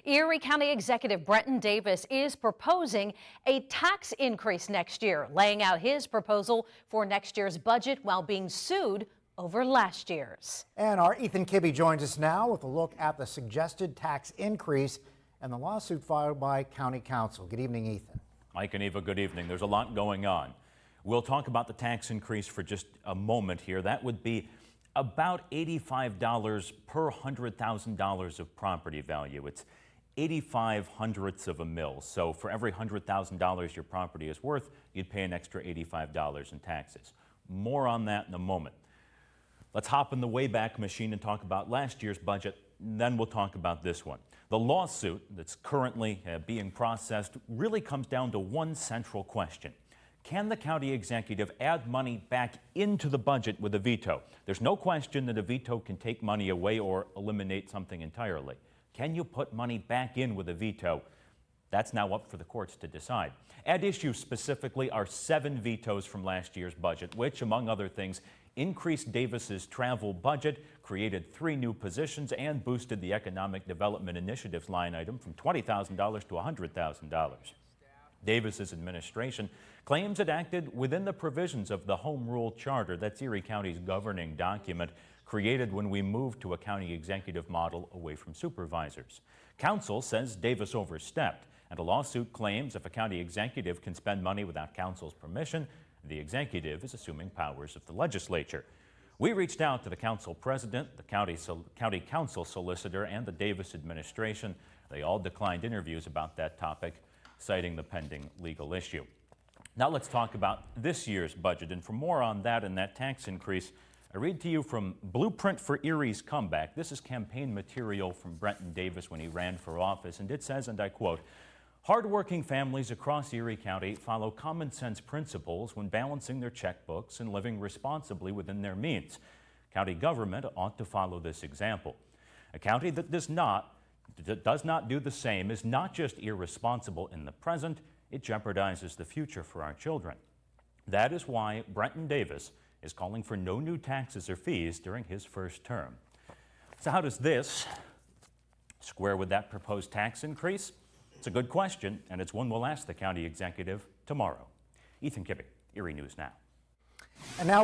Erie County Executive Brenton Davis is proposing a tax increase next year, laying out his proposal for next year's budget while being sued over last year's. And our Ethan Kibbe joins us now with a look at the suggested tax increase and the lawsuit filed by County Council. Good evening, Ethan. Mike and Eva, good evening. There's a lot going on. We'll talk about the tax increase for just a moment here. That would be about $85 per $100,000 of property value. It's 85 hundredths of a mil. So for every $100,000 your property is worth, you'd pay an extra $85 in taxes. More on that in a moment. Let's hop in the Wayback Machine and talk about last year's budget. Then we'll talk about this one. The lawsuit that's currently being processed really comes down to one central question. Can the county executive add money back into the budget with a veto? There's no question that a veto can take money away or eliminate something entirely. Can you put money back in with a veto? That's now up for the courts to decide. At issue specifically are 7 vetoes from last year's budget, which, among other things, increased Davis's travel budget, created 3 new positions, and boosted the Economic Development Initiatives line item from $20,000 to $100,000. Davis's administration claims it acted within the provisions of the Home Rule Charter. That's Erie County's governing document created when we moved to a county executive model away from supervisors. Council says Davis overstepped, and a lawsuit claims if a county executive can spend money without council's permission, the executive is assuming powers of the legislature. We reached out to the council president, the county council solicitor, and the Davis administration. They all declined interviews about that topic, citing the pending legal issue. Now let's talk about this year's budget, and for more on that and that tax increase, I read to you from Blueprint for Erie's Comeback. This is campaign material from Brenton Davis when he ran for office, and it says, and I quote, "Hardworking families across Erie County follow common sense principles when balancing their checkbooks and living responsibly within their means. County government ought to follow this example. A county that does not do the same is not just irresponsible in the present, it jeopardizes the future for our children. That is why Brenton Davis is calling for no new taxes or fees during his first term." So how does this square with that proposed tax increase? It's a good question, and it's one we'll ask the county executive tomorrow. Ethan Kibbe, Erie News Now. And now